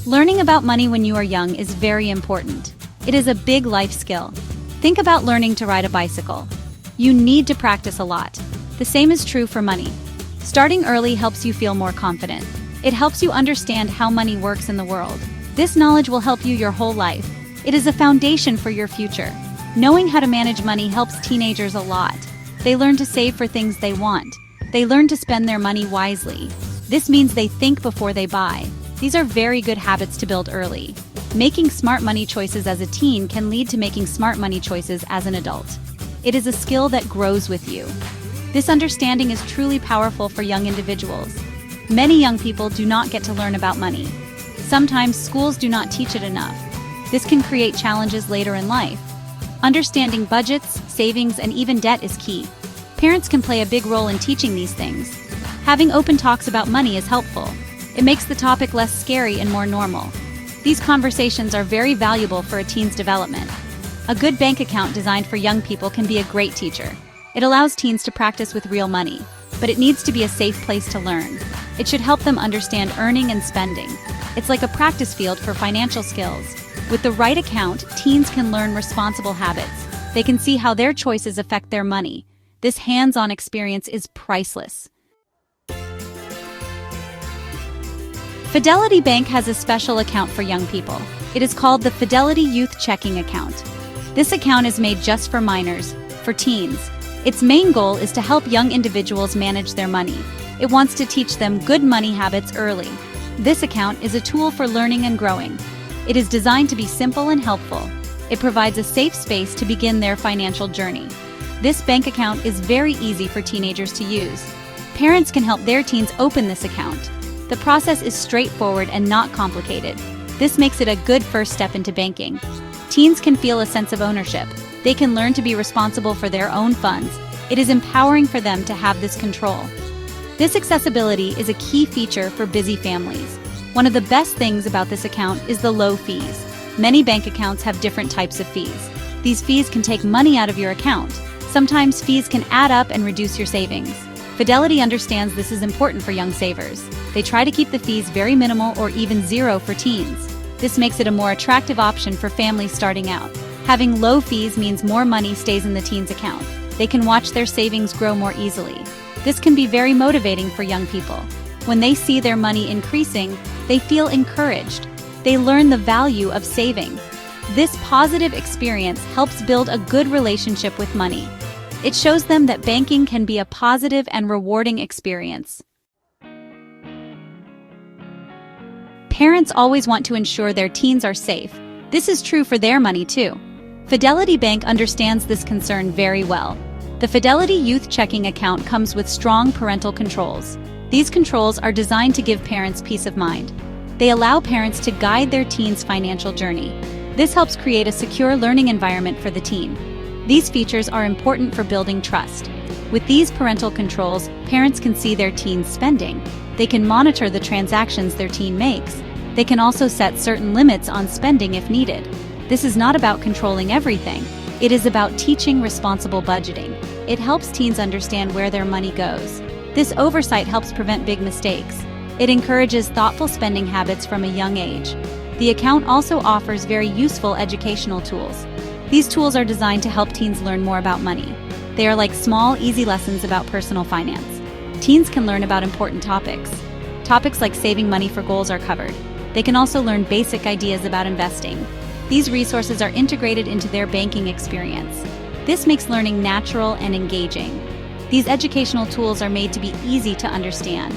Learning about money when you are young is very important. It is a big life skill. Think about learning to ride a bicycle. You need to practice a lot. The same is true for money. Starting early helps you feel more confident. It helps you understand how money works in the world. This knowledge will help you your whole life. It is a foundation for your future. Knowing how to manage money helps teenagers a lot. They learn to save for things they want. They learn to spend their money wisely. This means they think before they buy. These are very good habits to build early. Making smart money choices as a teen can lead to making smart money choices as an adult. It is a skill that grows with you. This understanding is truly powerful for young individuals. Many young people do not get to learn about money. Sometimes schools do not teach it enough. This can create challenges later in life. Understanding budgets, savings, and even debt is key. Parents can play a big role in teaching these things. Having open talks about money is helpful. It makes the topic less scary and more normal. These conversations are very valuable for a teen's development. A good bank account designed for young people can be a great teacher. It allows teens to practice with real money, but it needs to be a safe place to learn. It should help them understand earning and spending. It's like a practice field for financial skills. With the right account, teens can learn responsible habits. They can see how their choices affect their money. This hands-on experience is priceless. Fidelity Bank has a special account for young people. It is called the Fidelity Youth Checking Account. This account is made just for minors, for teens. Its main goal is to help young individuals manage their money. It wants to teach them good money habits early. This account is a tool for learning and growing. It is designed to be simple and helpful. It provides a safe space to begin their financial journey. This bank account is very easy for teenagers to use. Parents can help their teens open this account. The process is straightforward and not complicated. This makes it a good first step into banking. Teens can feel a sense of ownership. They can learn to be responsible for their own funds. It is empowering for them to have this control. This accessibility is a key feature for busy families. One of the best things about this account is the low fees. Many bank accounts have different types of fees. These fees can take money out of your account. Sometimes fees can add up and reduce your savings. Fidelity understands this is important for young savers. They try to keep the fees very minimal or even zero for teens. This makes it a more attractive option for families starting out. Having low fees means more money stays in the teen's account. They can watch their savings grow more easily. This can be very motivating for young people. When they see their money increasing, they feel encouraged. They learn the value of saving. This positive experience helps build a good relationship with money. It shows them that banking can be a positive and rewarding experience. Parents always want to ensure their teens are safe. This is true for their money too. Fidelity Bank understands this concern very well. The Fidelity Youth Checking Account comes with strong parental controls. These controls are designed to give parents peace of mind. They allow parents to guide their teen's financial journey. This helps create a secure learning environment for the teen. These features are important for building trust. With these parental controls, parents can see their teen's spending. They can monitor the transactions their teen makes. They can also set certain limits on spending if needed. This is not about controlling everything. It is about teaching responsible budgeting. It helps teens understand where their money goes. This oversight helps prevent big mistakes. It encourages thoughtful spending habits from a young age. The account also offers very useful educational tools. These tools are designed to help teens learn more about money. They are like small, easy lessons about personal finance. Teens can learn about important topics. Topics like saving money for goals are covered. They can also learn basic ideas about investing. These resources are integrated into their banking experience. This makes learning natural and engaging. These educational tools are made to be easy to understand.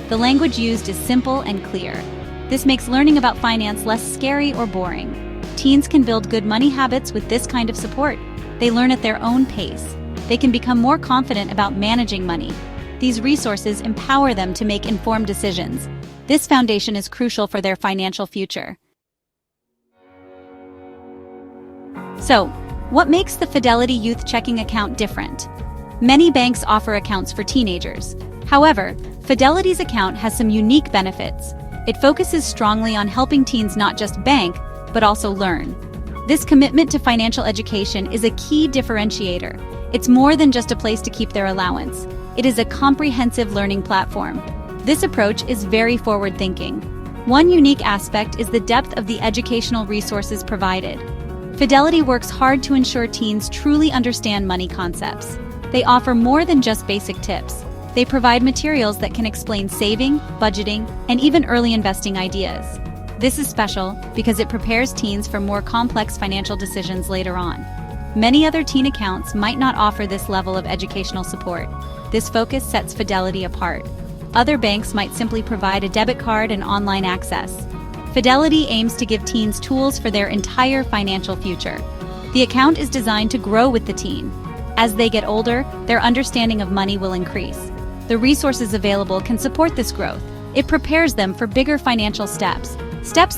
The language used is simple and clear. This makes learning about finance less scary or boring. Teens can build good money habits with this kind of support. They learn at their own pace. They can become more confident about managing money. These resources empower them to make informed decisions. This foundation is crucial for their financial future. So, what makes the Fidelity Youth Checking Account different? Many banks offer accounts for teenagers. However, Fidelity's account has some unique benefits. It focuses strongly on helping teens not just bank, but also learn. This commitment to financial education is a key differentiator. It's more than just a place to keep their allowance. It is a comprehensive learning platform. This approach is very forward-thinking. One unique aspect is the depth of the educational resources provided. Fidelity works hard to ensure teens truly understand money concepts. They offer more than just basic tips. They provide materials that can explain saving, budgeting, and even early investing ideas. This is special because it prepares teens for more complex financial decisions later on. Many other teen accounts might not offer this level of educational support. This focus sets Fidelity apart. Other banks might simply provide a debit card and online access. Fidelity aims to give teens tools for their entire financial future. The account is designed to grow with the teen. As they get older, their understanding of money will increase. The resources available can support this growth. It prepares them for bigger financial steps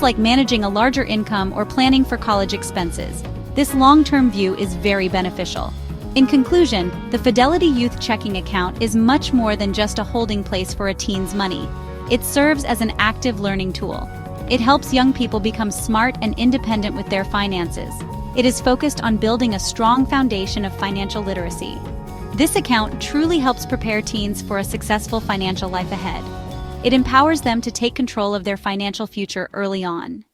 like managing a larger income or planning for college expenses. This long-term view is very beneficial. In conclusion, the Fidelity Youth Checking Account is much more than just a holding place for a teen's money. It serves as an active learning tool. It helps young people become smart and independent with their finances. It is focused on building a strong foundation of financial literacy. This account truly helps prepare teens for a successful financial life ahead. It empowers them to take control of their financial future early on.